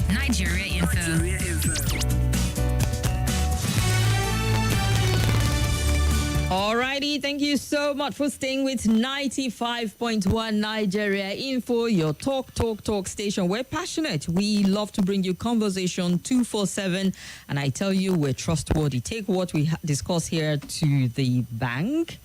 Nigeria Info. Alrighty, thank you so much for staying with 95.1 Nigeria Info, your talk station. We're passionate. We love to bring you conversation 247, and I tell you, we're trustworthy. Take what we discuss here to the bank.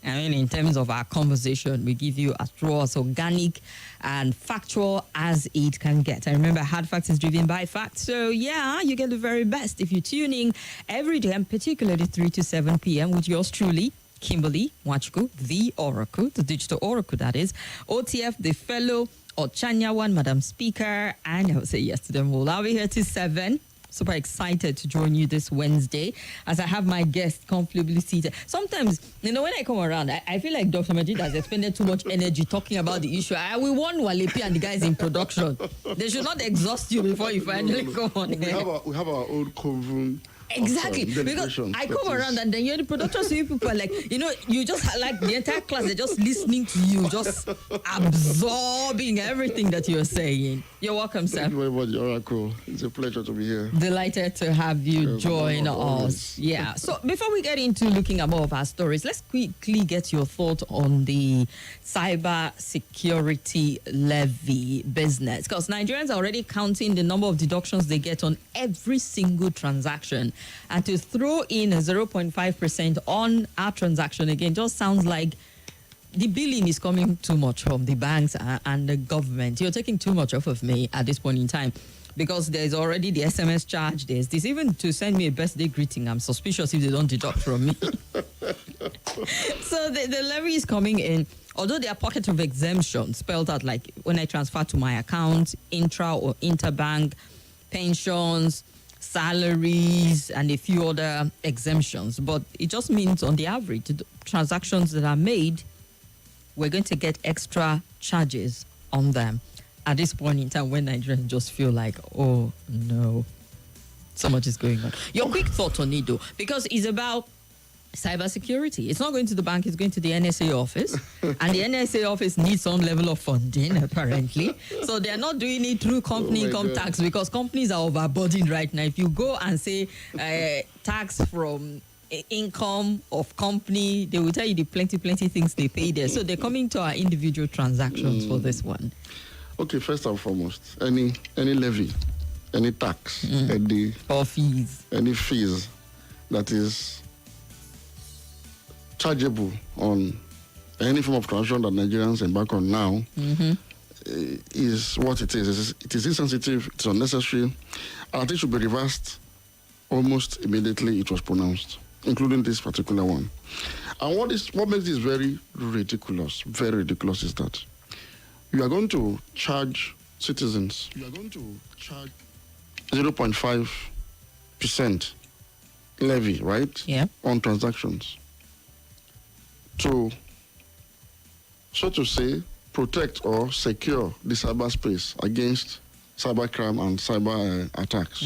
I mean, in terms of our conversation, we give you as raw, as organic, and factual as it can get. And remember, hard facts is driven by facts. So, yeah, you get the very best if you're tuning every day, and particularly 3 to 7 p.m. with yours truly, Kimberly Mwachku, the Oracle, the digital Oracle, that is. OTF, the fellow Ochanyawan, Madam Speaker, and I will say yes to them all. I'll be here till 7. Super excited to join you this Wednesday as I have my guest comfortably seated. Sometimes, when I come around, I feel like Dr. Majeed has expended too much energy talking about the issue. We want Walepi and the guys in production. They should not exhaust you before you finally come on. We have our own coven. Exactly, because I come around and then you're the production, so you people are like, you just like the entire class, they're just listening to you, just absorbing everything that you're saying. You're welcome, sir. Thank you very much, Oracle. It's a pleasure to be here. Delighted to have you join us. Yeah. So before we get into looking at more of our stories, let's quickly get your thought on the cybersecurity levy business, because Nigerians are already counting the number of deductions they get on every single transaction. And to throw in a 0.5% on our transaction again just sounds like the billing is coming too much from the banks and the government. You're taking too much off of me at this point in time, because there's already the SMS charge. There's this, even to send me a birthday greeting, I'm suspicious if they don't deduct from me. So the levy is coming in, although there are pockets of exemption spelled out, like when I transfer to my account, intra or interbank, pensions, salaries, and a few other exemptions. But it just means on the average, the transactions that are made, we're going to get extra charges on them at this point in time when Nigerians just feel like, oh no, so much is going on. Your quick thought on it though, because it's about cybersecurity. It's not going to the bank, it's going to the NSA office. And the NSA office needs some level of funding, apparently. So they're not doing it through company income tax, because companies are overburdened right now. If you go and say tax from income of company, they will tell you the plenty things they pay there. So they're coming to our individual transactions for this one. Okay, first and foremost, any levy, any tax, or fees, any fees that is chargeable on any form of transaction that Nigerians embark on now is what it is. It is insensitive, it's unnecessary, and I think should be reversed almost immediately it was pronounced, including this particular one. And what makes this very ridiculous is that you are going to charge citizens 0.5% levy, right? Yeah. On transactions, to, so to say, protect or secure the cyberspace against cybercrime and cyber attacks.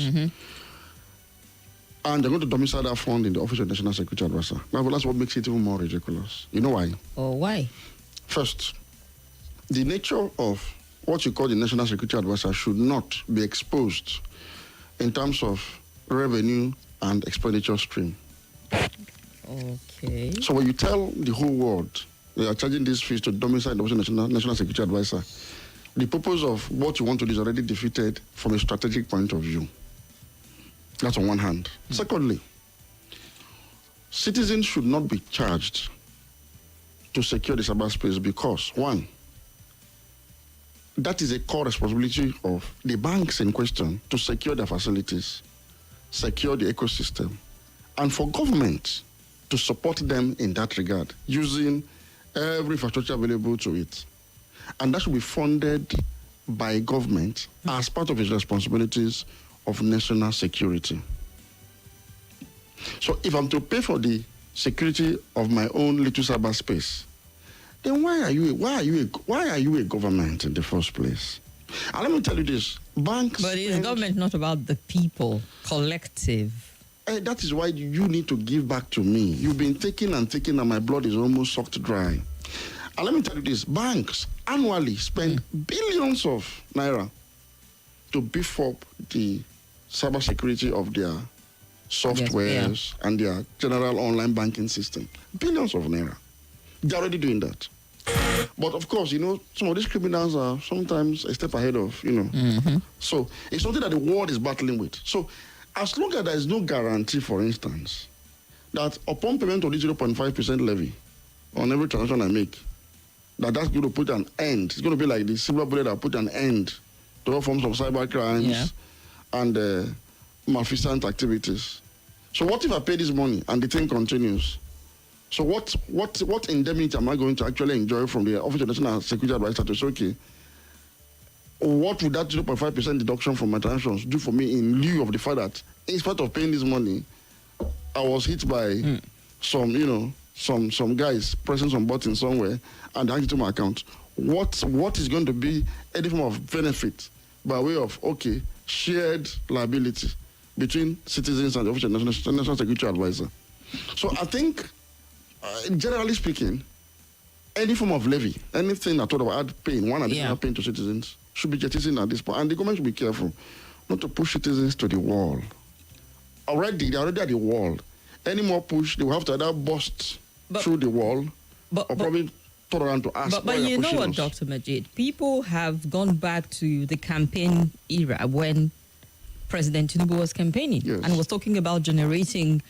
And they're going to domicile that fund in the Office of National Security Advisor. Now, that's what makes it even more ridiculous. You know why? Oh, why? First, the nature of what you call the National Security Advisor should not be exposed in terms of revenue and expenditure stream. Okay. So when you tell the whole world they are charging these fees to domicile the National Security Advisor, the purpose of what you want to do is already defeated from a strategic point of view. That's on one hand. Secondly, citizens should not be charged to secure the cyberspace because, one, that is a core responsibility of the banks in question to secure their facilities, secure the ecosystem, and for government to support them in that regard, using every infrastructure available to it. And that should be funded by government as part of its responsibilities of national security. So if I'm to pay for the security of my own little cyberspace, then why are you a government in the first place? And let me tell you this, banks... But is government not about the people, collective? That is why you need to give back to me. You've been taking and my blood is almost sucked dry. And let me tell you this, banks annually spend billions of naira to beef up the cybersecurity of their softwares and their general online banking system. Billions of naira. They're already doing that. But of course, some of these criminals are sometimes a step ahead of, So it's something that the world is battling with. So as long as there is no guarantee, for instance, that upon payment of the 0.5% levy on every transaction I make, that's going to put an end. It's going to be like the silver bullet that put an end to all forms of cyber crimes and malfeasant activities. So what if I pay this money and the thing continues? So what indemnity am I going to actually enjoy from the Office of National Security Advisor to say, okay, what would that 0.5% deduction from my transactions do for me in lieu of the fact that in spite of paying this money, I was hit by some guys pressing some button somewhere and hacked into my account. What is going to be any form of benefit by way of, shared liability between citizens and the Office of National Security Advisor? So I think, generally speaking, any form of levy, anything at all about paying, one additional pain to citizens, should be jettisoned at this point. And the government should be careful not to push citizens to the wall. They're already at the wall. Any more push, they will have to either bust through the wall or probably turn around to ask. But you know what, Dr. Majeed? People have gone back to the campaign era when President Tinubu was campaigning and was talking about generating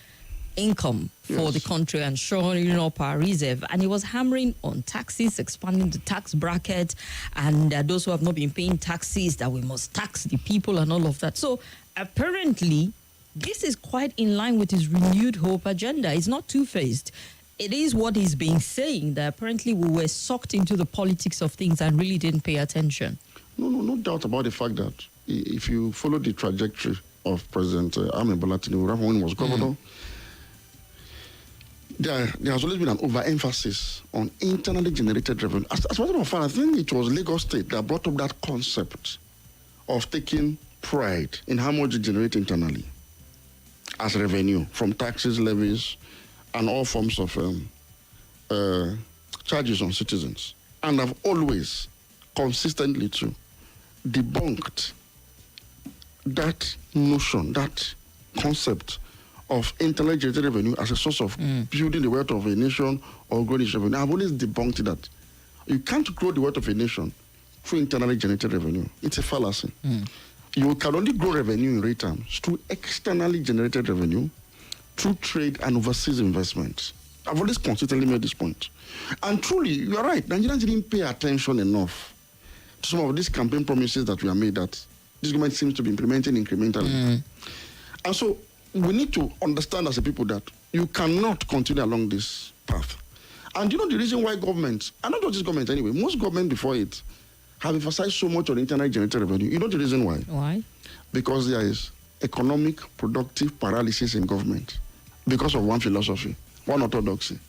income for the country and shoring up our reserve. And he was hammering on taxes, expanding the tax bracket, and those who have not been paying taxes, that we must tax the people and all of that. So apparently, this is quite in line with his renewed hope agenda. It's not two-faced. It is what he's been saying, that apparently we were sucked into the politics of things and really didn't pay attention. No doubt about the fact that if you follow the trajectory of President Ahmed Bola Tinubu when he was governor, there has always been an overemphasis on internally generated revenue. As a matter of fact, I think it was Lagos State that brought up that concept of taking pride in how much you generate internally as revenue from taxes, levies, and all forms of charges on citizens. And I've always, consistently too, debunked that notion, that concept of internally generated revenue as a source of building the wealth of a nation or growing its revenue. I've always debunked that. You can't grow the wealth of a nation through internally generated revenue. It's a fallacy. You can only grow revenue in real terms through externally generated revenue, through trade and overseas investments. I've always consistently made this point. And truly, you're right, Nigerians didn't pay attention enough to some of these campaign promises that we have made that this government seems to be implementing incrementally. And so we need to understand as a people that you cannot continue along this path. And the reason why governments, and not just this government anyway, most government before it have emphasized so much on internally generated revenue. You know the reason why? Why? Because there is economic productive paralysis in government because of one philosophy, one orthodoxy.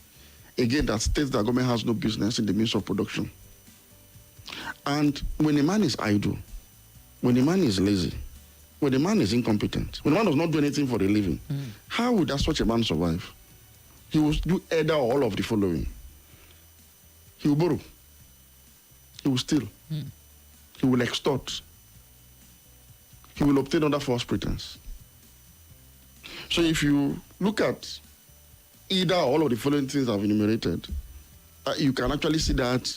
Again, that states that government has no business in the means of production. And when a man is idle, when a man is lazy, when a man is incompetent, when a man does not do anything for a living, how would such a man survive? He will do either or all of the following. He will borrow. He will steal. He will extort. He will obtain under false pretense. So if you look at either or all of the following things I've enumerated, you can actually see that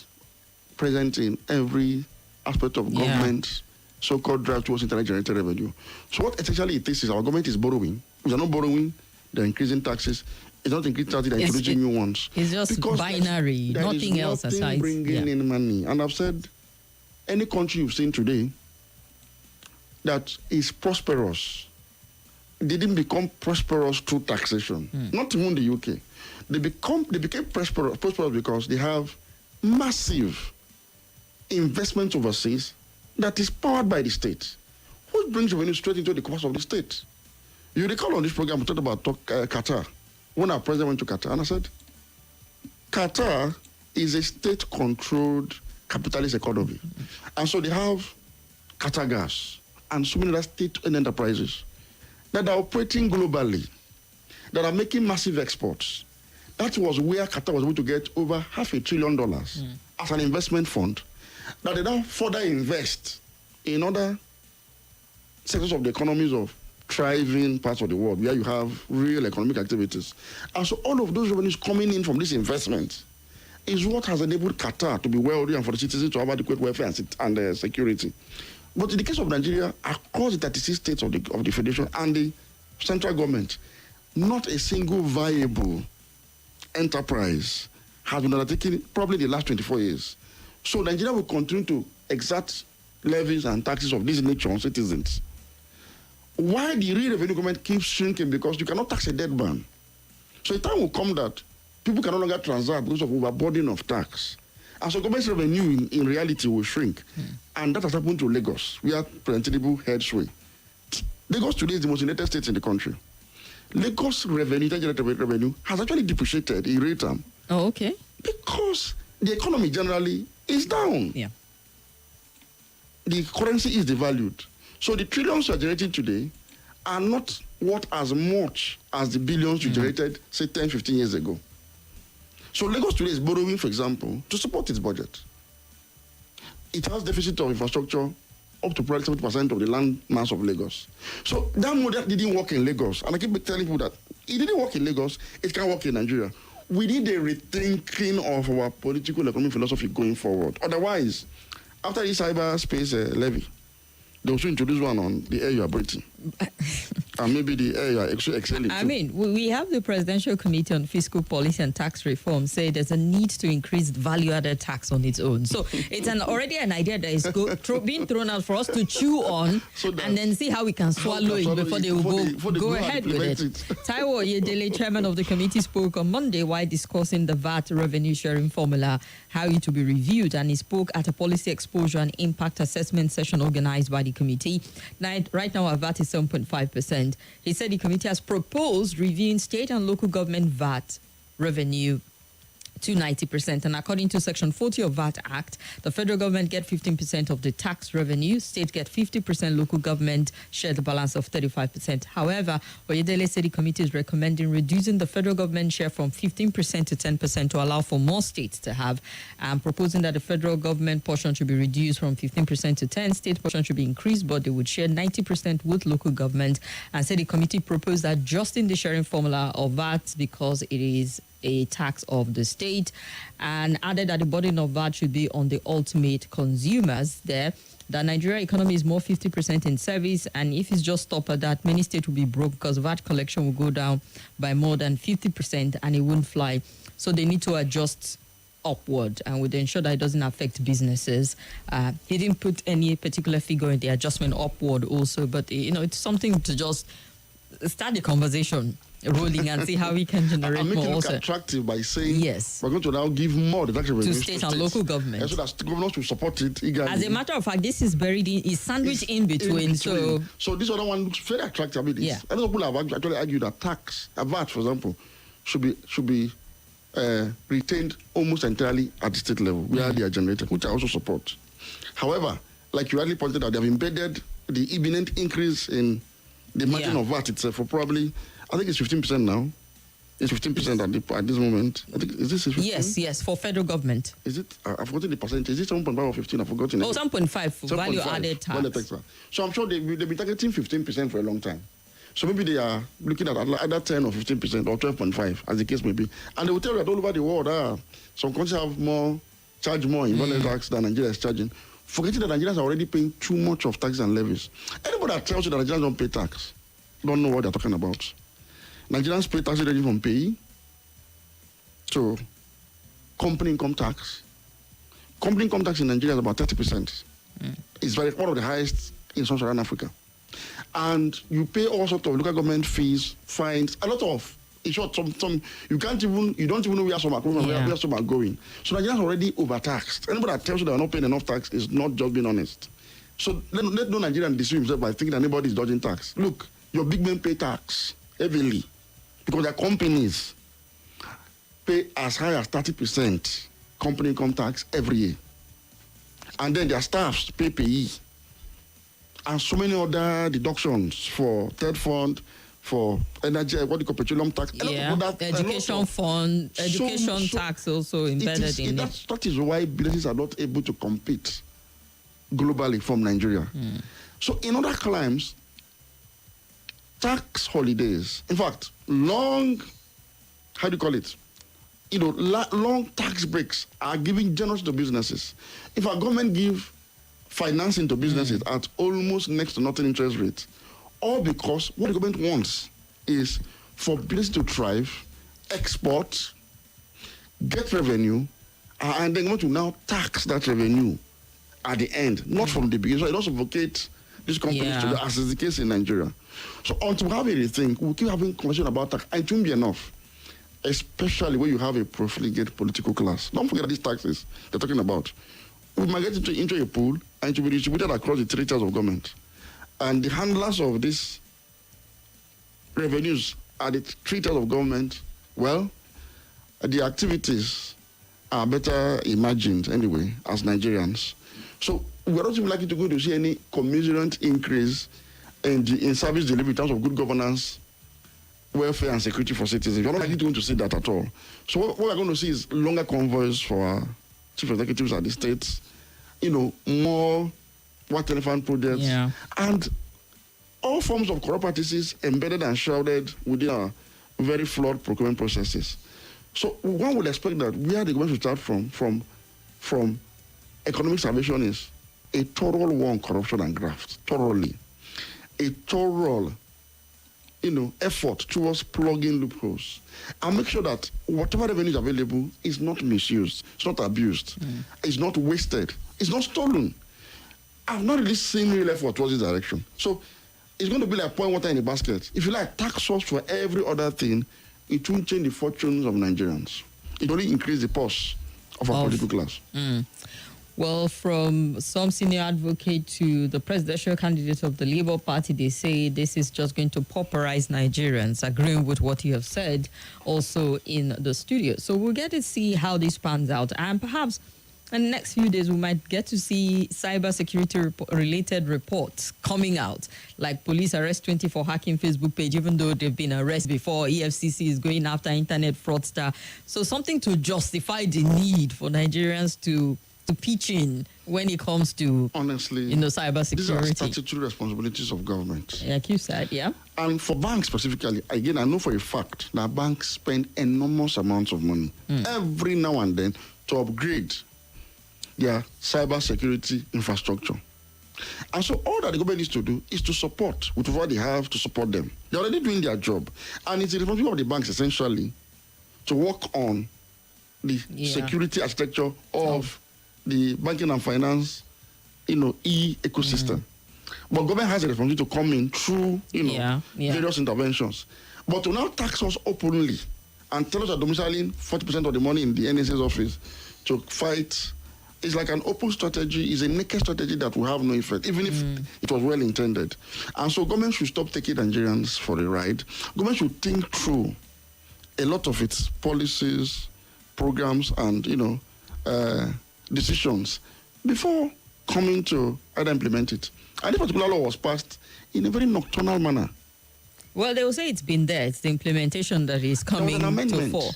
present in every aspect of government, so-called drive towards internally generated revenue. So what essentially it is our government is borrowing. If they're not borrowing, they're increasing taxes. It's not increasing taxes, they're introducing new ones. It's just because binary, nothing else aside. Bringing in money. And I've said, any country you've seen today that is prosperous didn't become prosperous through taxation. Not even the UK. They became prosperous because they have massive investment overseas that is powered by the state, which brings revenue straight into the coffers of the state. You recall on this program we talked about Qatar. When our president went to Qatar, and I said, Qatar is a state-controlled capitalist economy. And so they have Qatar Gas and so many other state-owned enterprises that are operating globally, that are making massive exports. That was where Qatar was able to get over $500 billion as an investment fund that they now further invest in other sectors of the economies of thriving parts of the world where you have real economic activities. And so all of those revenues coming in from this investment is what has enabled Qatar to be wealthy and for the citizens to have adequate welfare and security. But in the case of Nigeria, across the 36 states of the Federation and the central government, not a single viable enterprise has been undertaken probably the last 24 years. So Nigeria will continue to exact levies and taxes of this nature on citizens. Why the real revenue government keeps shrinking? Because you cannot tax a dead man. So a time will come that people can no longer transact because of overburden of tax. And so government revenue in reality will shrink. And that has happened to Lagos, where President Tinubu head sway. Lagos today is the most indebted state in the country. Lagos revenue, generated revenue, has actually depreciated in real term. Oh, okay. Because the economy generally is down. Yeah. The currency is devalued. So the trillions you are generating today are not worth as much as the billions you generated, say, 10, 15 years ago. So Lagos today is borrowing, for example, to support its budget. It has deficit of infrastructure up to probably 70% of the land mass of Lagos. So that model didn't work in Lagos. And I keep telling people that it didn't work in Lagos, it can work in Nigeria. We need a rethinking of our political economic philosophy going forward. Otherwise, after this cyberspace levy, they will soon introduce one on the air you are breathing. And maybe the air you are excelling. I mean, we have the Presidential Committee on Fiscal Policy and Tax Reform say there's a need to increase value-added tax on its own. So it's already an idea that is being thrown out for us to chew on and then see how we can swallow it before they will go ahead with it. Taiwo Oyedele, chairman of the committee, spoke on Monday while discussing the VAT revenue sharing formula, how it will be reviewed, and he spoke at a policy exposure and impact assessment session organized by the committee. Right now, our VAT is 7.5%. He said the committee has proposed reviewing state and local government VAT revenue to 90%. And according to Section 40 of VAT Act, the federal government get 15% of the tax revenue, state get 50%, local government share the balance of 35%. However, Oyedele said the committee is recommending reducing the federal government share from 15% to 10% to allow for more states to have, and proposing that the federal government portion should be reduced from 15% to 10%, state portion should be increased, but they would share 90% with local government, and said the committee proposed adjusting the sharing formula of VAT because it is a tax of the state, and added that the burden of VAT should be on the ultimate consumers there. The Nigeria economy is more 50% in service, and if it's just stopped at that, many states will be broke because VAT collection will go down by more than 50% and it won't fly. So they need to adjust upward and would ensure that it doesn't affect businesses. He didn't put any particular figure in the adjustment upward also, but it's something to just start the conversation rolling and see how we can generate more. Making also it attractive by saying yes, we're going to now give more the tax revenue to state and local government, so that governors will support it eagerly. As a matter of fact, this is buried in, is sandwiched in between. So this other one looks very attractive. I mean, yeah. A lot of people have actually argued that tax, VAT, for example, should be retained almost entirely at the state level where they are generated, which I also support. However, like you rightly pointed out, they have embedded the imminent increase in the margin of VAT itself for probably, I think it's 15% now. It's 15% at this moment. I think, is this 15%? Yes, for federal government. Is it? I've forgotten the percentage. Is it 7.5 or 15? I've forgotten it. Oh, 7.5 for value-added tax. So I'm sure they've been targeting 15% for a long time. So maybe they are looking at either 10 or 15% or 12.5, as the case may be. And they will tell you that all over the world, some countries charge more in value tax than Nigeria is charging, forgetting that Nigerians are already paying too much of taxes and levies. Anybody that tells you that Nigerians don't pay tax don't know what they're talking about. Nigerians pay taxes ranging from pay to company income tax. Company income tax in Nigeria is about 30%. It's one of the highest in Sub-Saharan Africa. And you pay all sorts of local government fees, fines, a lot of. In short, some you don't even know where some are coming from, where some are going. So Nigerians are already overtaxed. Anybody that tells you they are not paying enough tax is not just being honest. So let no Nigerian deceive himself by thinking that anybody is dodging tax. Look, your big men pay tax heavily because their companies pay as high as 30% company income tax every year. And then their staffs pay payee. And so many other deductions for third fund, for energy, what do you call petroleum tax. Education fund, education tax also embedded in it. That is why businesses are not able to compete globally from Nigeria. So in other climes, tax holidays, in fact, long, how do you call it? Long tax breaks are given generously to businesses. If our government give financing to businesses at almost next to nothing interest rate, all because what the government wants is for business to thrive, export, get revenue, and then want to now tax that revenue at the end, not from the beginning. So it also advocates these companies to do, as is the case in Nigeria. So until we have a rethink, we'll keep having conversation about tax, and it won't be enough, especially when you have a profligate political class. Don't forget that these taxes they're talking about, we might get into a pool and to be distributed across the 3 tiers of government. And the handlers of these revenues are the 3 tiers of government. Well, the activities are better imagined anyway as Nigerians. So we're not even likely to go to see any commensurate increase in service delivery in terms of good governance, welfare and security for citizens. We're not likely going to see that at all. So what we're going to see is longer convoys for our chief executives at the states, more white elephant projects, and all forms of corrupt practices embedded and shrouded within our very flawed procurement processes. So one would expect that where the government should start from economic salvation is a thorough war on corruption and graft, thoroughly. A thorough, effort towards plugging loopholes and make sure that whatever revenue is available is not misused, it's not abused, it's not wasted, it's not stolen. I've not really seen real effort towards this direction. So it's going to be like pouring water in a basket. If you like tax us for every other thing, it won't change the fortunes of Nigerians. It only increase the purse of our political class. Well, from some senior advocate to the presidential candidate of the Labour Party, they say this is just going to pauperize Nigerians, agreeing with what you have said also in the studio. So we'll get to see how this pans out. And perhaps in the next few days, we might get to see cybersecurity related reports coming out, like police arrest 20 for hacking Facebook page, even though they've been arrested before. EFCC is going after internet fraudster. So something to justify the need for Nigerians to pitch in when it comes to, honestly, cybersecurity. These are statutory responsibilities of government. Like you said, yeah. And for banks specifically, again, I know for a fact that banks spend enormous amounts of money every now and then to upgrade their cybersecurity infrastructure. And so all that the government needs to do is to support with what they have to support them. They're already doing their job. And it's the responsibility of the banks essentially to work on the security architecture of the banking and finance, ecosystem. But government has a responsibility to come in through, various interventions. But to now tax us openly and tell us that domiciling 40% of the money in the NSA's office to fight is like an open strategy, is a naked strategy that will have no effect, even if it was well intended. And so government should stop taking Nigerians for a ride. Government should think through a lot of its policies, programs, and, decisions before coming to either implement it. And this particular law was passed in a very nocturnal manner. Well, they will say it's been there. It's the implementation that is coming there was an amendment to fore.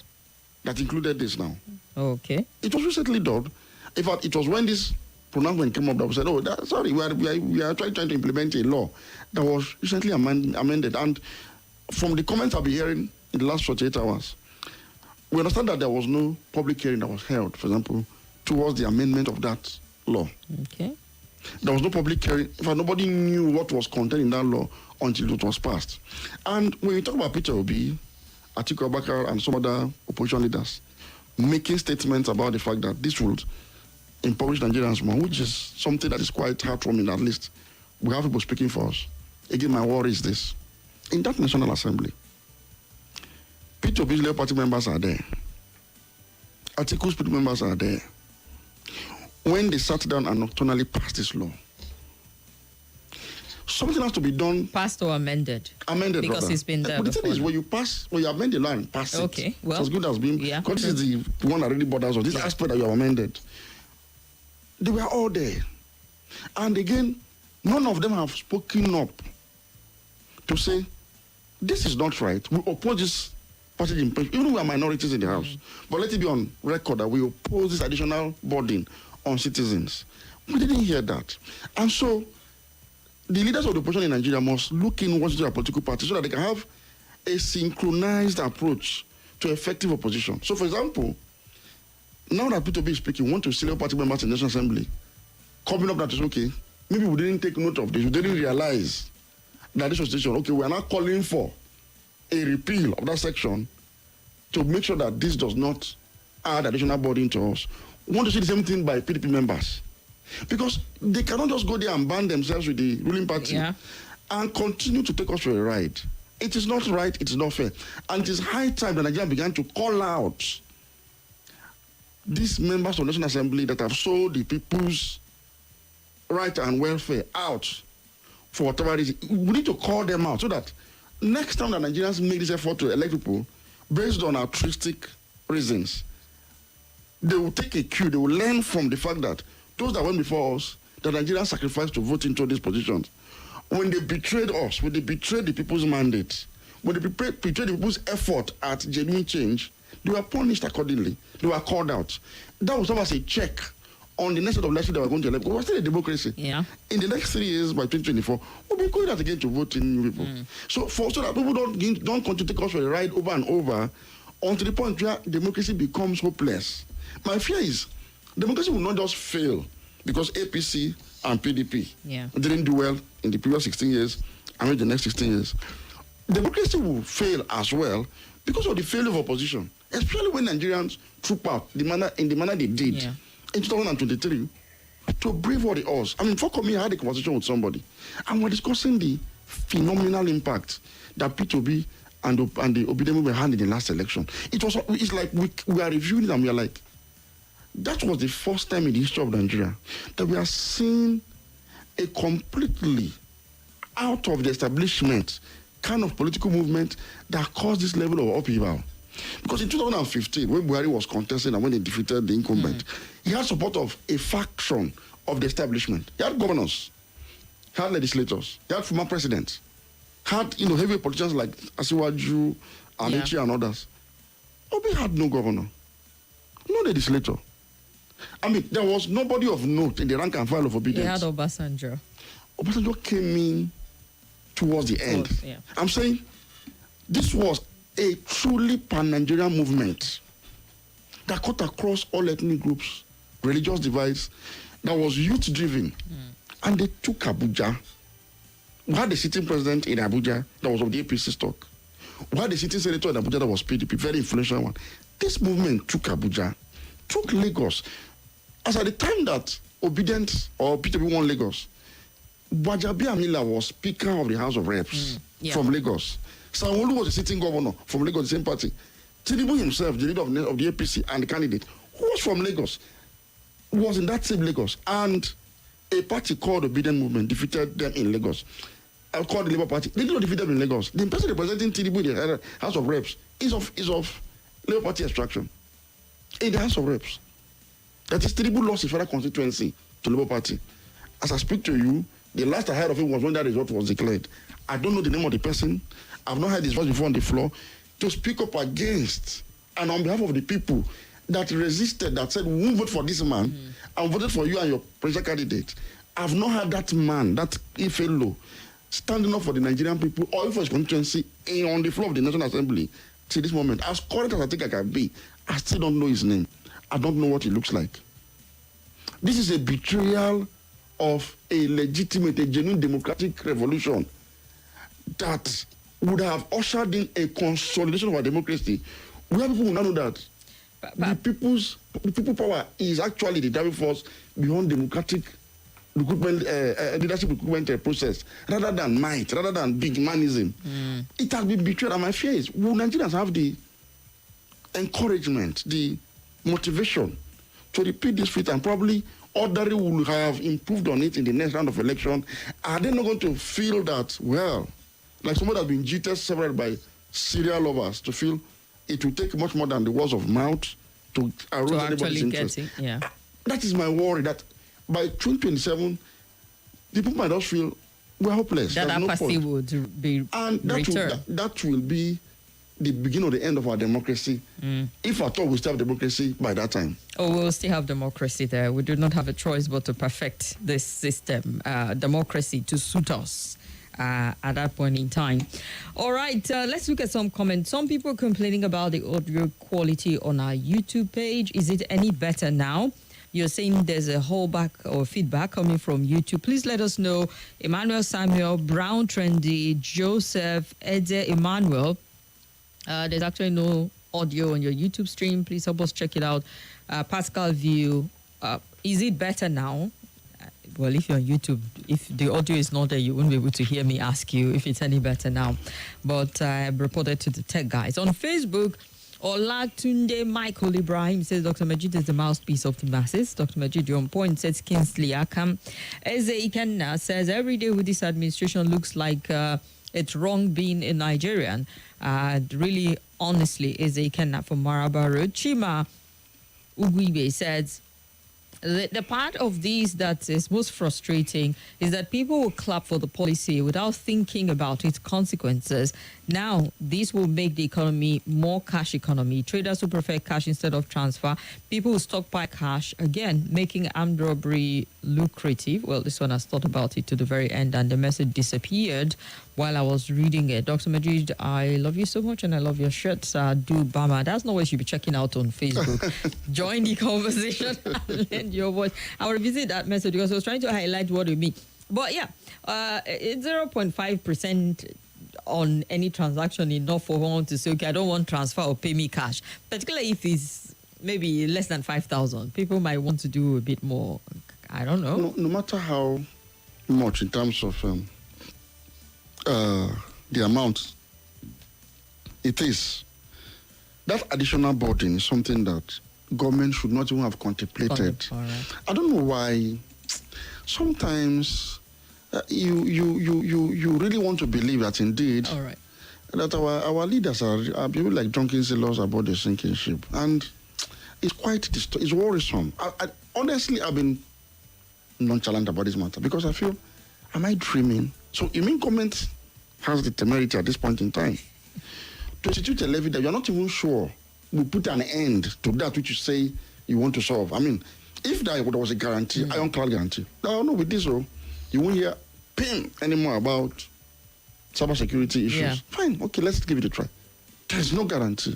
that included this now. Okay. It was recently done. In fact, it was when this pronouncement came up that we said, we are trying to implement a law that was recently amended. And from the comments I've been hearing in the last 48 hours, we understand that there was no public hearing that was held, for example, towards the amendment of that law. Okay. There was no public hearing. In fact, nobody knew what was contained in that law until it was passed. And when you talk about Peter Obi, Atiku Abubakar, and some other opposition leaders making statements about the fact that this would impoverish Nigerians more, which is something that is quite heartwarming, at least we have people speaking for us. Again, my worry is this. In that National Assembly, Peter Obi's Labour Party members are there. Atiku's people members are there. When they sat down and nocturnally passed this law, something has to be done. Passed or amended? Amended, because rather. It's been there. But the thing is, when you amend the law and pass it, okay, well, it's as good as being. Because this is the one that really bothers us. This aspect that you have amended. They were all there, and again, none of them have spoken up to say this is not right. We oppose this passage in place, even we are minorities in the House. But let it be on record that we oppose this additional burden on citizens. We didn't hear that. And so the leaders of the opposition in Nigeria must look in what is their political party so that they can have a synchronized approach to effective opposition. So, for example, now that P2B is speaking, want to select party members in the National Assembly, coming up that is okay, maybe we didn't take note of this, we didn't realize that this was the situation. Okay, we are now calling for a repeal of that section to make sure that this does not add additional burden to us. We want to see the same thing by PDP members. Because they cannot just go there and band themselves with the ruling party and continue to take us for a ride. It is not right, it is not fair. And it is high time that Nigeria began to call out these members of the National Assembly that have sold the people's right and welfare out for whatever reason. We need to call them out so that next time that Nigerians make this effort to elect people based on altruistic reasons, they will take a cue, they will learn from the fact that those that went before us, that Nigerians sacrificed to vote into these positions, when they betrayed us, when they betrayed the people's mandate, when they betrayed the people's effort at genuine change, they were punished accordingly. They were called out. That was almost a check on the next set of elections that were going to elect. Because we're still a democracy. Yeah. In the next 3 years, by 2024, we'll be going out again to vote in new people. So that people don't continue to take us for a ride over and over until the point where democracy becomes hopeless. My fear is democracy will not just fail because APC and PDP didn't do well in the previous 16 years and in the next 16 years. Democracy will fail as well because of the failure of opposition, especially when Nigerians troop out in the manner they did in 2023 to brave all the odds. I mean, for me, I had a conversation with somebody and we're discussing the phenomenal impact that P2B and the Obidemi had in the last election. It's like we are reviewing it and we are like, that was the first time in the history of Nigeria that we are seeing a completely out of the establishment kind of political movement that caused this level of upheaval. Because in 2015, when Buhari was contesting and when he defeated the incumbent, he had support of a faction of the establishment. He had governors, he had legislators, he had former presidents, had heavy politicians like Asiwaju, Amici and others. Obi had no governor, no legislator. I mean, there was nobody of note in the rank and file of obedience. He had Obasanjo. Obasanjo came in towards the end. I'm saying this was a truly pan-Nigerian movement that cut across all ethnic groups, religious divides, that was youth-driven. And they took Abuja. We had a sitting president in Abuja that was of the APC stock. We had a sitting senator in Abuja that was PDP, very influential one. This movement took Abuja, took Lagos. As at the time that Obedient or P2B won Lagos, Gbajabi Amila was Speaker of the House of Reps from Lagos. Sanwo-Olu was the sitting governor from Lagos, the same party. Tinubu himself, the leader of the APC and the candidate, who was from Lagos, was in that same Lagos. And a party called Obedient Movement defeated them in Lagos. Called the Labour Party. They did not defeat them in Lagos. The person representing Tinubu in the House of Reps is of Labour Party extraction. In the House of Reps. That is, Tinubu lost his federal constituency to Labour Party. As I speak to you, the last I heard of him was when that result was declared. I don't know the name of the person. I've not heard his voice before on the floor to speak up against and on behalf of the people that resisted, that said, we won't vote for this man and voted for you and your presidential candidate. I've not heard that man, that fellow, standing up for the Nigerian people or for his constituency on the floor of the National Assembly till this moment. As correct as I think I can be, I still don't know his name. I don't know what he looks like. This is a betrayal of a legitimate, a genuine democratic revolution that would have ushered in a consolidation of our democracy. Where people will now know that the people's power is actually the driving force beyond democratic recruitment, leadership recruitment process, rather than might, rather than big manism. It has been betrayed, and my fear is, will Nigerians have the encouragement, the motivation to repeat this feat, and probably ordinary will have improved on it in the next round of election? Are they not going to feel that, well, like somebody has been jilted several by serial lovers, to feel it will take much more than the words of mouth to arouse anybody's interest? That is my worry, that by 2027, people might just feel we're hopeless. That apathy would be and returned. that will be the beginning or the end of our democracy, if at all we still have democracy by that time. Oh, we'll still have democracy there. We do not have a choice but to perfect this system, democracy, to suit us at that point in time. All right, let's look at some comments. Some people complaining about the audio quality on our YouTube page. Is it any better now? You're saying there's a holdback or feedback coming from YouTube. Please let us know. Emmanuel Samuel, Brown Trendy, Joseph, Ede Emmanuel. There's actually no audio on your YouTube stream. Please help us check it out. Pascal View, is it better now? Well, if you're on YouTube, if the audio is not there, you won't be able to hear me ask you if it's any better now. But I reported to the tech guys. On Facebook, Olatunde Michael Ibrahim says Dr. Majeed is the mouthpiece of the masses. Dr. Majeed, you're on point, says Kingsley Akam. Eze Ikenna says every day with this administration looks like it's wrong being a Nigerian. Really, honestly, Eze Ikenna from Maraba Road. Chima Ugwibe says, the part of these that is most frustrating is that people will clap for the policy without thinking about its consequences. Now, this will make the economy more cash economy. Traders will prefer cash instead of transfer. People will stockpile cash, again, making armed robbery lucrative. Well, this one has thought about it to the very end, and the message disappeared while I was reading it. Dr. Majeed, I love you so much, and I love your shirts. Do Bama. That's not what you should be checking out on Facebook. Join the conversation and lend your voice. I'll revisit that message because I was trying to highlight what you mean. But yeah, it's 0.5% on any transaction enough for one to say, okay, I don't want transfer or pay me cash. Particularly if it's maybe less than 5,000. People might want to do a bit more. I don't know. No matter how much in terms of the amount it is, that additional burden is something that government should not even have contemplated. All right. I don't know why sometimes you really want to believe that indeed All right. that our leaders are people like drunken sailors aboard the sinking ship, and it's quite it's worrisome. Honestly, I've been nonchalant about this matter because I feel, am I dreaming? So you mean government has the temerity at this point in time to institute a levy that you're not even sure will put an end to that which you say you want to solve? I mean, if there was a guarantee, ironclad guarantee, no, with this, you won't hear ping anymore about cybersecurity issues. Yeah. Fine, okay, let's give it a try. There's no guarantee.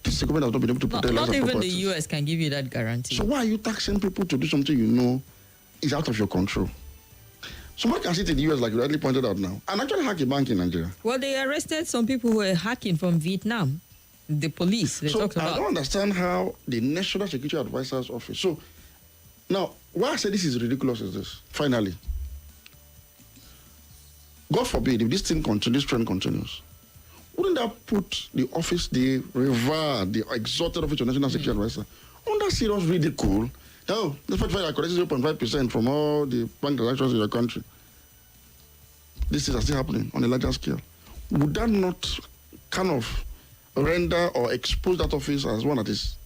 This government has not been able to protect Not even properties. the US can give you that guarantee. So why are you taxing people to do something you know is out of your control? Somebody can sit in the US, like you rightly pointed out now, and actually hack a bank in Nigeria. Well, they arrested some people who were hacking from Vietnam. The police, they talked I about. don't understand how the National Security Advisor's Office. So now, why I say this is ridiculous is this. Finally, God forbid, if this trend continues, wouldn't that put the office, the revered, the exalted office of National Security Advisor under serious ridicule? No, despite the fact that collects 0.5% from all the bank transactions in your country, this is still happening on a larger scale. Would that not kind of render or expose that office as one that is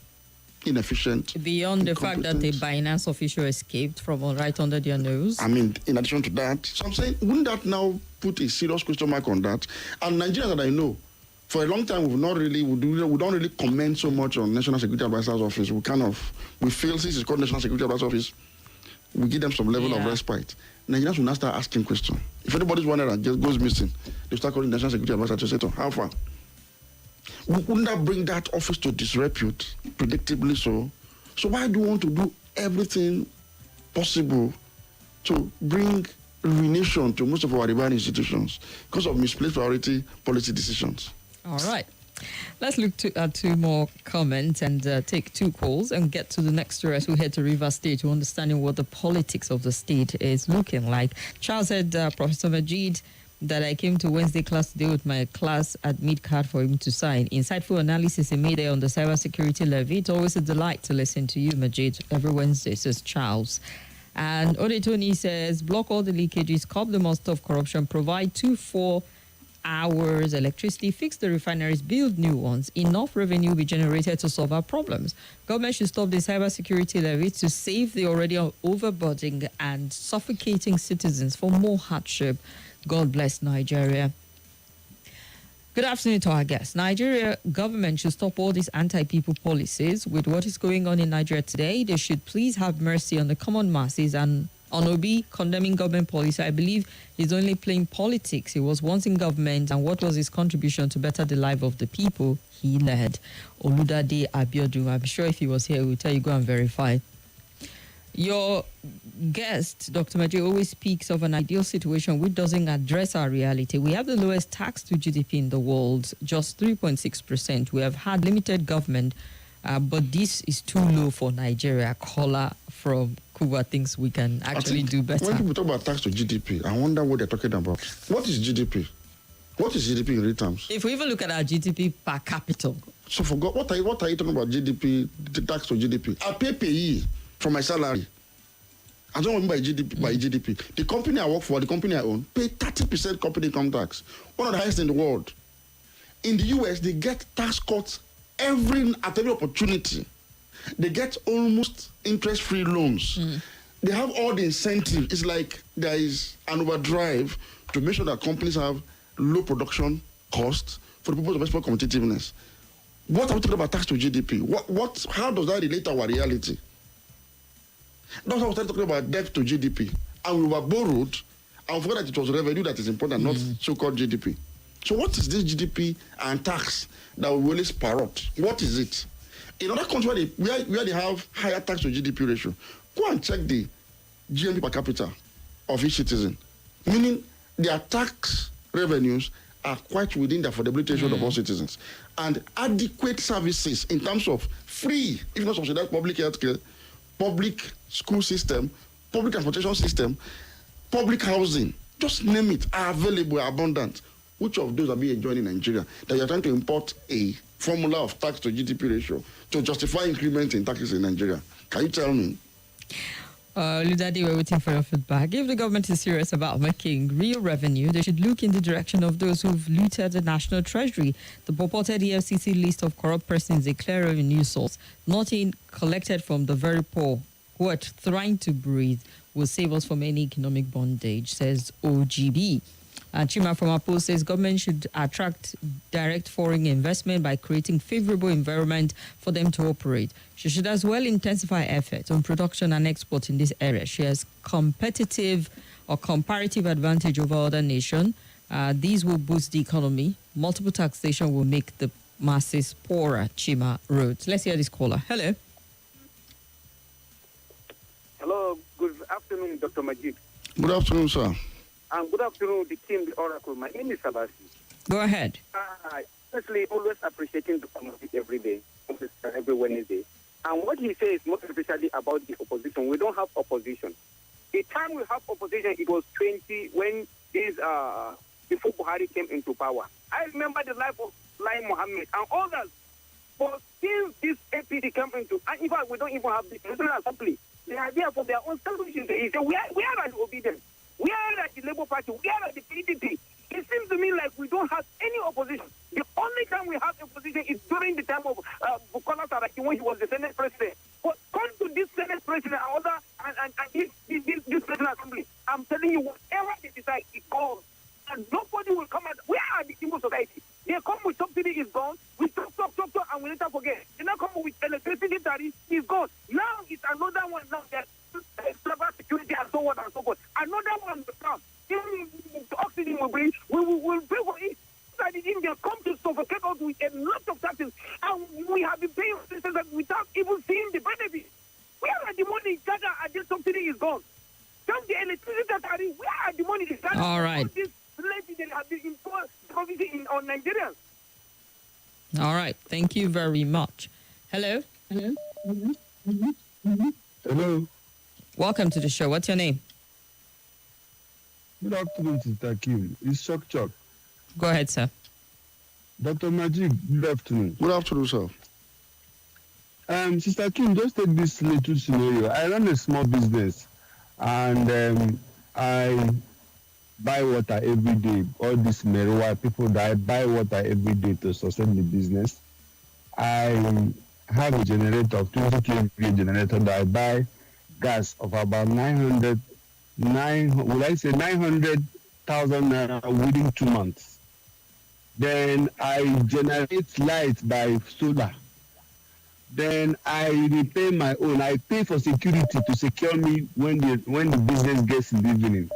inefficient? Beyond the fact that the incompetent? Binance official escaped from right under their nose. I mean, in addition to that, so I'm saying, wouldn't that now put a serious question mark on that? And Nigerians that I know, for a long time, we don't really comment so much on National Security Advisor's Office. We feel since it's called National Security Advisor's Office, we give them some level of respite. Nigerians will now start asking questions. If anybody's wondering and just goes missing, they start calling National Security Advisor to say, "Oh, how far?" Wouldn't that bring that office to disrepute, predictably so? So why do you want to do everything possible to bring ruination to most of our rival institutions because of misplaced priority policy decisions? All right. Let's look at two more comments and take two calls and get to the next story as we head to Rivers State to understanding what the politics of the state is looking like. Charles said, Professor Majeed, that I came to Wednesday class today with my class admit card for him to sign. Insightful analysis he made there on the cybersecurity levy. It's always a delight to listen to you, Majeed, every Wednesday, says Charles. And Odetoni says, block all the leakages, curb the monster of corruption, provide 2-4 hours electricity, fix the refineries, build new ones. Enough revenue will be generated to solve our problems. Government should stop the cybersecurity levy to save the already overburdening and suffocating citizens from more hardship. God bless Nigeria. Good afternoon to our guests. Nigeria government should stop all these anti-people policies. With what is going on in Nigeria today, they should please have mercy on the common masses. And on Obi condemning government policy, I believe he's only playing politics. He was once in government, and what was his contribution to better the life of the people he led? Oludade Abiodun, I'm sure if he was here, he would tell you, go and verify. Your guest, Dr. Majeed, always speaks of an ideal situation which doesn't address our reality. We have the lowest tax to GDP in the world, just 3.6%. We have had limited government, but this is too low for Nigeria. Caller from Cuba thinks we can actually do better. When people talk about tax to GDP, I wonder what they're talking about. What is GDP? What is GDP in real terms? If we even look at our GDP per capita. So forgot what are you talking about GDP, the tax to GDP? I pay payee for my salary. I don't mean by GDP. By GDP, the company I work for, the company I own, pay 30% company income tax, one of the highest in the world. In the US, they get tax cuts at every opportunity. They get almost interest-free loans. They have all the incentive. It's like there is an overdrive to make sure that companies have low production costs for the purpose of export competitiveness. What are we talking about tax to GDP? How does that relate to our reality? That's why we started talking about debt to GDP. And we were borrowed, and forgot that it was revenue that is important, not so-called GDP. So what is this GDP and tax that we always parrot? What is it? In other countries where they have higher tax to GDP ratio, go and check the GNP per capita of each citizen. Meaning their tax revenues are quite within the affordability ratio of all citizens. And adequate services in terms of free, if not subsidized, public healthcare, public school system, public transportation system, public housing, just name it, are available, are abundant. Which of those are being enjoyed in Nigeria that you're trying to import a formula of tax to GDP ratio to justify increment in taxes in Nigeria? Can you tell me? Ludadi, we're waiting for your feedback. If the government is serious about making real revenue, they should look in the direction of those who've looted the national treasury. The purported EFCC list of corrupt persons is a clear revenue source. Nothing collected from the very poor who are trying to breathe will save us from any economic bondage, says OGB. Chima from Apo says government should attract direct foreign investment by creating favorable environment for them to operate. She should as well intensify efforts on production and export in this area. She has competitive or comparative advantage over other nations. These will boost the economy. Multiple taxation will make the masses poorer, Chima wrote. Let's hear this caller. Hello. Hello, good afternoon, Dr. Majeed. Good afternoon, sir. And good afternoon, the team, the Oracle. My name is Sabasi. Go ahead. Honestly, always appreciating Dr. Majeed every day, every Wednesday. And what he says, most especially about the opposition, we don't have opposition. The time we have opposition, it was 20 when before Buhari came into power. I remember the life of Lai Mohammed and others. But since this APD came into, and in fact, we don't even have the National Assembly. They are there for their own solutions. They say, we are the obedient. We are at the Labour Party. We are at the PDP. It seems to me like we don't have any opposition. The only time we have opposition is during the time of Bukola Saraki when he was the Senate President. But come to this Senate President and this President Assembly, I'm telling you, whatever they decide, it goes. And nobody will come out. We are the Igbo society. They come with subsidy, is gone. We talk, and we later forget. They now come with electricity tariff, is gone. Now it's another one. Now that cybersecurity and so on and so forth. Another one will come. Even the oxygen will bring, we will pay for it. That the Indians come to suffocate us with a lot of taxes. And we have been paying systems without even seeing the benefit. Where are the money gathered and this subsidy is gone? Just the electricity tariff, where are the money is gathered? All right. This lady that have been imposed on Nigerians. All right. Thank you very much. Hello. Hello. Welcome to the show. What's your name? Good afternoon, Sister Kim. It's Chuck. Go ahead, sir. Dr. Majeed, good afternoon. Good afternoon, sir. Sister Kim, just take this little scenario. I run a small business and I buy water every day. All this marijuana people that buy water every day to sustain the business. I have a generator of 20 kVA generator that I buy gas of about 900,000 naira within 2 months. Then I generate light by solar. Then I repay my own. I pay for security to secure me when the business gets in the evening.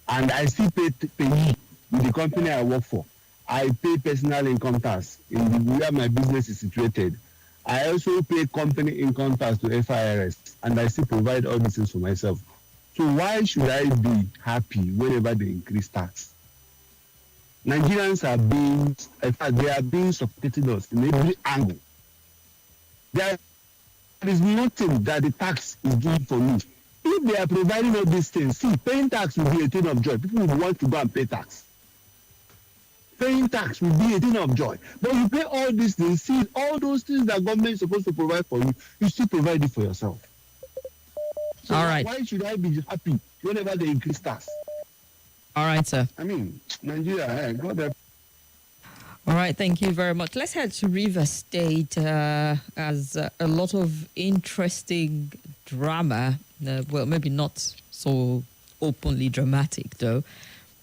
And I still pay with the company I work for. I pay personal income tax in where my business is situated. I also pay company income tax to FIRS, and I still provide all these things for myself. So why should I be happy whenever they increase tax? Nigerians are being, in fact, they are being suffocating us in every angle. There is nothing that the tax is doing for me. If they are providing all these things, see, paying tax will be a thing of joy. People will want to go and pay tax. Paying tax will be a thing of joy. But you pay all these things, see, all those things that government is supposed to provide for you, you still provide it for yourself. So all right. Why should I be happy whenever they increase tax? All right, sir. I mean, Nigeria, God help. All right, thank you very much. Let's head to Rivers State as a lot of interesting drama. Well, maybe not so openly dramatic, though.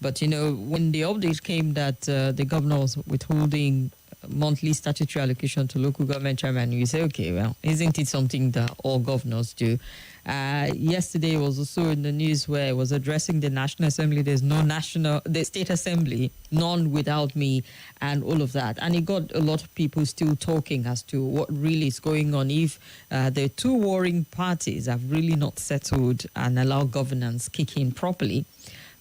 But, you know, when the update came that the governor was withholding monthly statutory allocation to local government chairman, you say, okay, well, isn't it something that all governors do? Yesterday was also in the news where it was addressing the National Assembly. There's no the State Assembly, none without me, and all of that. And it got a lot of people still talking as to what really is going on if the two warring parties have really not settled and allowed governance kick in properly.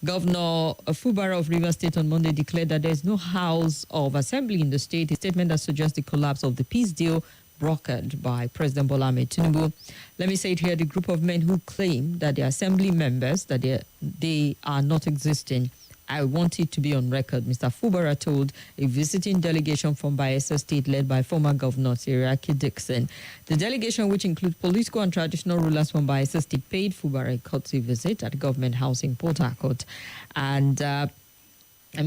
Governor Fubara of Rivers State on Monday declared that there is no house of assembly in the state, a statement that suggests the collapse of the peace deal brokered by President Bola Ahmed Tinubu. Let me say it here, the group of men who claim that they're assembly members, that they are not existing. I want it to be on record, Mr. Fubara told a visiting delegation from Bayelsa State led by former Governor Seriake Dixon. The delegation, which includes political and traditional rulers from Bayelsa State, paid Fubara a courtesy visit at Government House in Port Harcourt. And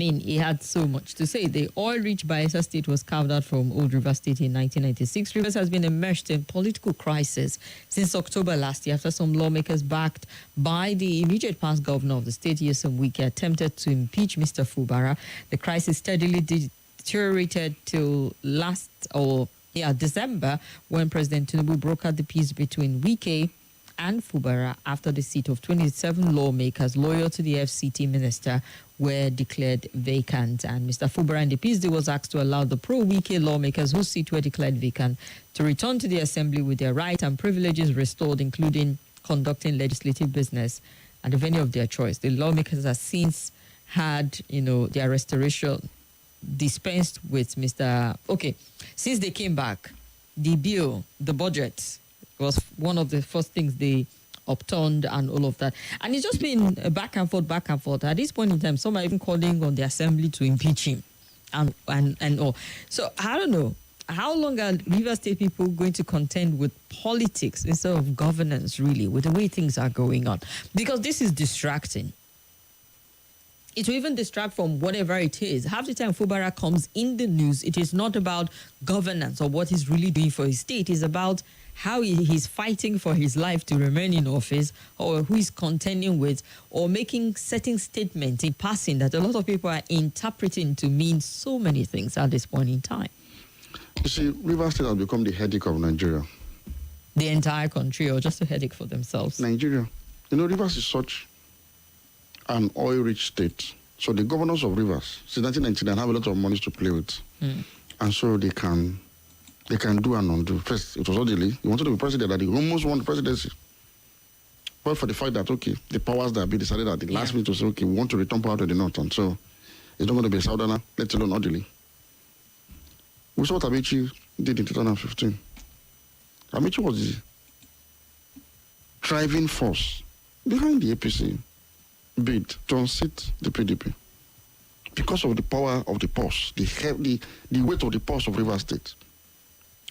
he had so much to say. The oil-rich Bayelsa State was carved out from Old River State in 1996. Rivers has been immersed in political crisis since October last year after some lawmakers backed by the immediate past governor of the state, Nyesom Wike, attempted to impeach Mr. Fubara. The crisis steadily deteriorated till December, when President Tinubu brokered the peace between Wike and Fubara after the seat of 27 lawmakers loyal to the FCT minister were declared vacant. And Mr. Fubara in the peace deal was asked to allow the pro-Wike lawmakers whose seats were declared vacant to return to the assembly with their rights and privileges restored, including conducting legislative business at the venue of their choice. The lawmakers have since had, their restoration dispensed with since they came back, the bill, the budget, was one of the first things they upturned and all of that. And it's just been back and forth. At this point in time, some are even calling on the assembly to impeach him and all. So I don't know. How long are Rivers State people going to contend with politics instead of governance, really, with the way things are going on? Because this is distracting. It will even distract from whatever it is. Half the time Fubara comes in the news, it is not about governance or what he's really doing for his state. It's about how he's fighting for his life to remain in office, or who he's contending with, or making certain statements in passing that a lot of people are interpreting to mean so many things at this point in time. You see, Rivers State has become the headache of Nigeria. The entire country, or just a headache for themselves? Nigeria. Rivers is such an oil-rich state. So the governors of Rivers, since 1999, have a lot of money to play with. And so they can do and undo. First, it was Odili. He wanted to be president, that he almost won the presidency. But for the fact that, the powers that be decided at the last minute to say, we want to return power to the north. And so it's not going to be a southerner, let alone Odili. We saw what Amici did in 2015. Amici was the driving force behind the APC bid to unseat the PDP because of the power of the purse, the weight of the purse of Rivers State.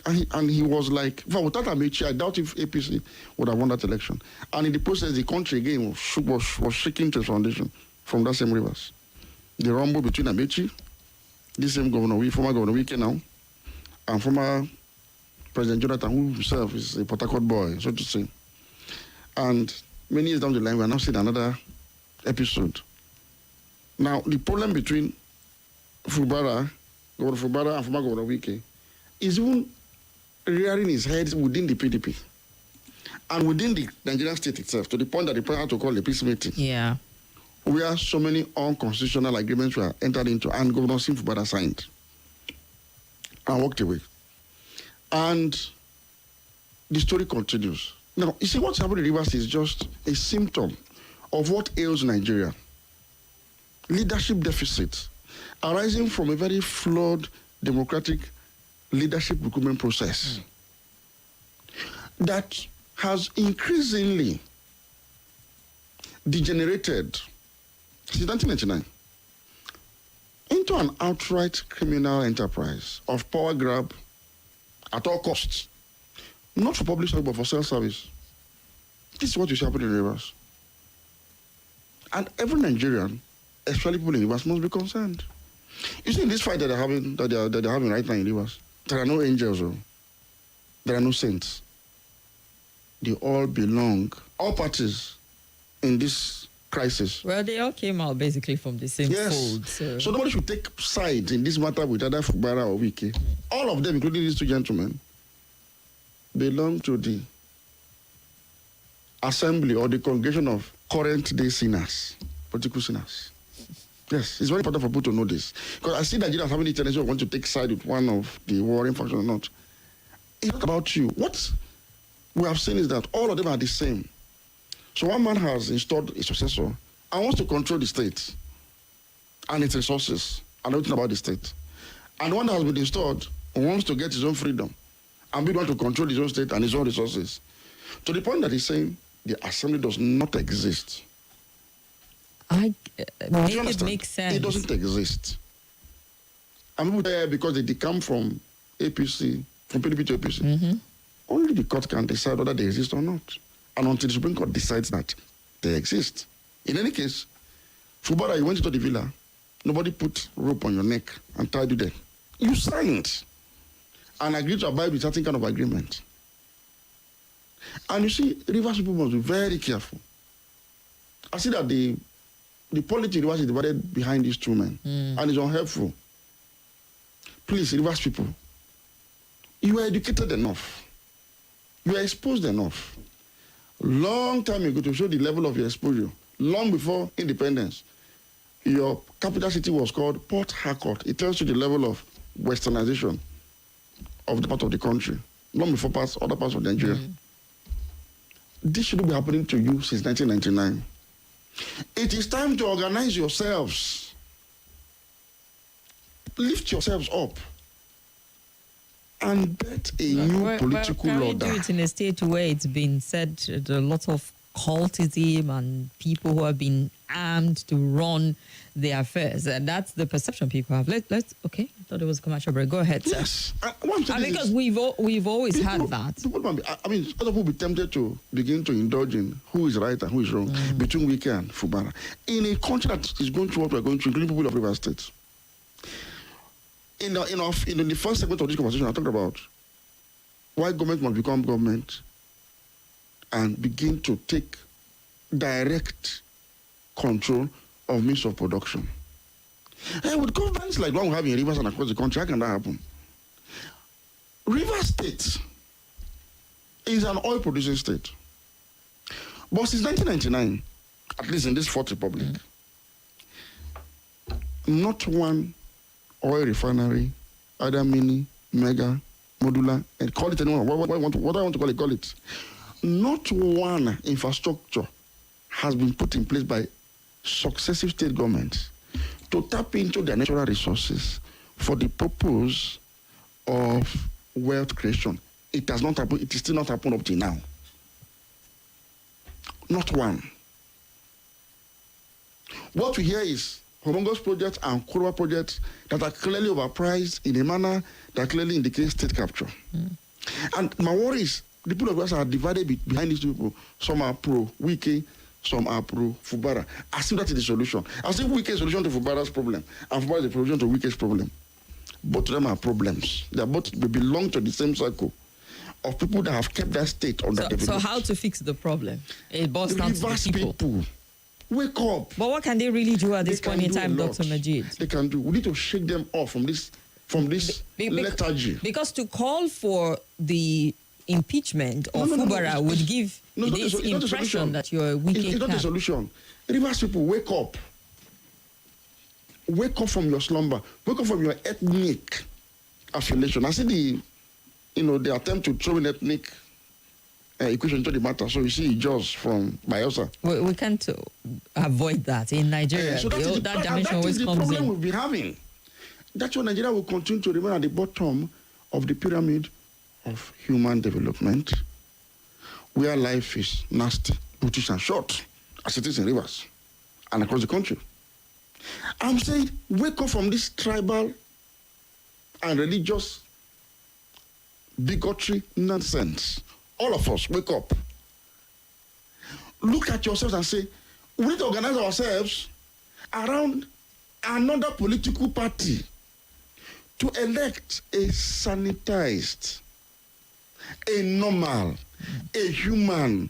And he was like, without Amici, I doubt if APC would have won that election. And in the process, the country again was shaking to its foundation from that same Rivers. The rumble between Amici, this same governor, former Governor Wike now, and former President Jonathan, who himself is a Port Harcourt boy, so to say. And many years down the line, we are now seeing another episode. Now, the problem between Fubara, Governor Fubara, and former Governor Wike, is even rearing his head within the PDP and within the Nigerian state itself, to the point that the president had to call a peace meeting. Yeah. Where so many unconstitutional agreements were entered into, and Governor Sim Fubara signed and walked away. And the story continues. Now, you see, what's happening in Rivers is just a symptom of what ails Nigeria. Leadership deficit arising from a very flawed democratic leadership recruitment process that has increasingly degenerated since 1999 into an outright criminal enterprise of power grab at all costs, not for public service but for self-service. This is what is happening in Rivers. And every Nigerian, especially people in Rivers, must be concerned. You see, in this fight that they're having right now in Rivers, there are no angels, there are no saints. They all belong, all parties in this crisis. Well, they all came out basically from the same fold. So nobody should take sides in this matter with either Fubara or Wike. All of them, including these two gentlemen, belong to the assembly or the congregation of current-day sinners, political sinners. Yes, it's very important for people to know this. Because I see Nigerians having the tendency of wanting to take side with one of the warring factions or not. It's not about you. What we have seen is that all of them are the same. So one man has installed a successor and wants to control the state and its resources and everything about the state. And the one that has been installed wants to get his own freedom and be able to control his own state and his own resources. To the point that he's saying the assembly does not exist. Make it make sense. It doesn't exist. And people there, because they come from APC, from PDP to APC, only the court can decide whether they exist or not. And until the Supreme Court decides that they exist. In any case, Fubara, you went into the villa, nobody put rope on your neck and tied you there. You signed and agreed to abide with certain kind of agreement. And you see, Rivers people must be very careful. I see that the polity in Rivers is divided behind these two men, and it's unhelpful. Please, Rivers people, you are educated enough. You are exposed enough. Long time ago, to show the level of your exposure, long before independence, your capital city was called Port Harcourt. It tells you the level of westernization of the part of the country, long before other parts of Nigeria. This shouldn't be happening to you since 1999. It is time to organize yourselves. Lift yourselves up and bet a new political can we order. do it in a state where it's been said there are a lot of cultism and people who have been armed to run the affairs, and that's the perception people have. Let's okay. I thought it was a commercial break. Go ahead, sir. Yes, Because we've always had that. Other people will be tempted to begin to indulge in who is right and who is wrong between Wike and Fubara. In a country that is going through what we're going through, including people of Rivers State. In the first segment of this conversation, I talked about why government must become government and begin to take direct control of means of production. And with governments like the one we have in Rivers and across the country, how can that happen? Rivers State is an oil-producing state. But since 1999, at least in this Fourth Republic, not one oil refinery, either mini, mega, modular, and call it anyone, what I want to call it. Not one infrastructure has been put in place by successive state governments to tap into their natural resources for the purpose of wealth creation. It has not happened. It is still not happened up to now. Not one. What we hear is humongous projects and Kurwa projects that are clearly overpriced in a manner that clearly indicates state capture. And my worry is the people of us are divided behind these people. Some are pro-Wike, some are pro-Fubara. As if that is the solution. As if Wike is a solution to Fubara's problem and Fubara is a solution to Wike's problem. Both of them are problems. They belong to the same circle of people that have kept that state underdeveloped. So how to fix the problem? It boils down to the people. Wake up. But what can they really do at this They point can in do a time, lot. Dr. Majeed? They can do. We need to shake them off from this lethargy. Because to call for the impeachment of No, Fubara would give no, it's this not a solution. impression that you're a wicked It's not a cat. solution. Rivers people, wake up. Wake up from your slumber. Wake up from your ethnic affiliation. I see the attempt to throw in ethnic equation into the matter. So you see just from Bayelsa. We can't avoid that in Nigeria. So that dimension that is always the comes problem in. we'll be having. That's why Nigeria will continue to remain at the bottom of the pyramid of human development, where life is nasty, brutish, and short, as it is in rivers and across the country. I'm saying, wake up from this tribal and religious bigotry nonsense. All of us, wake up. Look at yourselves and say, we need to organize ourselves around another political party to elect a sanitized, a normal, a human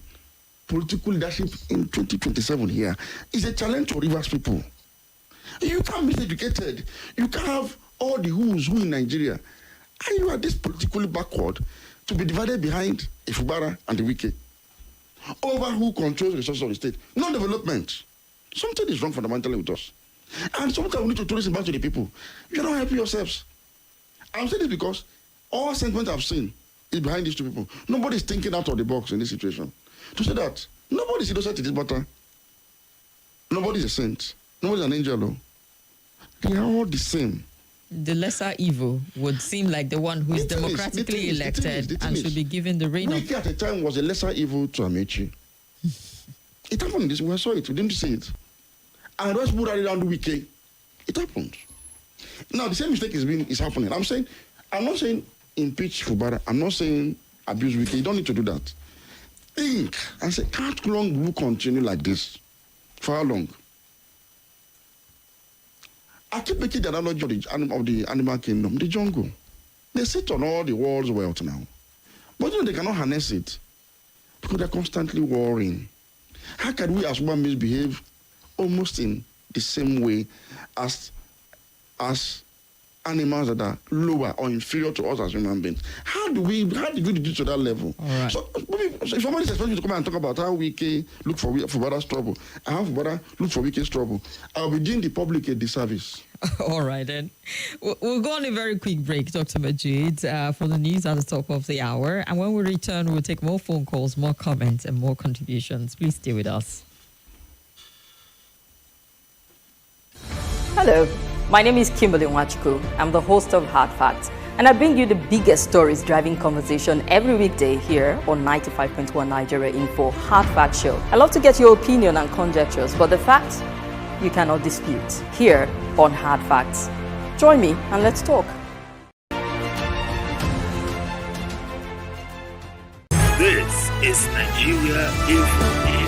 political leadership in 2027 here. Is a challenge to Rivers people. You can't be educated. You can't have all the who's who in Nigeria. And you are this politically backward to be divided behind Ifubara and the Wike over who controls the resources of the state. No development. Something is wrong fundamentally with us. And sometimes we need to throw this back to the people. You're not helping yourselves. I'm saying this because all sentiment I've seen is behind these two people. Nobody's thinking out of the box in this situation. To say that nobody's innocent in this matter. Nobody's a saint. Nobody's an angel. Though. They are all the same. The lesser evil would seem like the one who is democratically elected and should be given the reign of... Wike at the time was a lesser evil to Amechi. It happened in this. We saw it. We didn't see it. And those people rallied around Wike. It happened. Now, the same mistake is happening. I'm not saying impeach Fubara. I'm not saying abuse Wike. You don't need to do that. Think and say, how long will we continue like this? For how long? I keep making the analogy of the animal kingdom, the jungle. They sit on all the world's wealth now. But they cannot harness it because they're constantly warring. How can we as human beings behave almost in the same way as animals that are lower or inferior to us as human beings? How did we reduce to that level? All right. So if somebody's expecting me to come and talk about how Wike look for Fubara's trouble and how Fubara look for Wike's trouble, I'll be doing the public a disservice. All right, then. We'll go on a very quick break, Dr. Majeed, for the news at the top of the hour. And when we return, we'll take more phone calls, more comments, and more contributions. Please stay with us. Hello, my name is Kimberly. I'm the host of Hard Facts, and I bring you the biggest stories driving conversation every weekday here on 95.1 Nigeria Info Hard Fact Show. I love to get your opinion and conjectures, but the facts you cannot dispute here on Hard Facts. Join me and let's talk. This is Nigeria Info.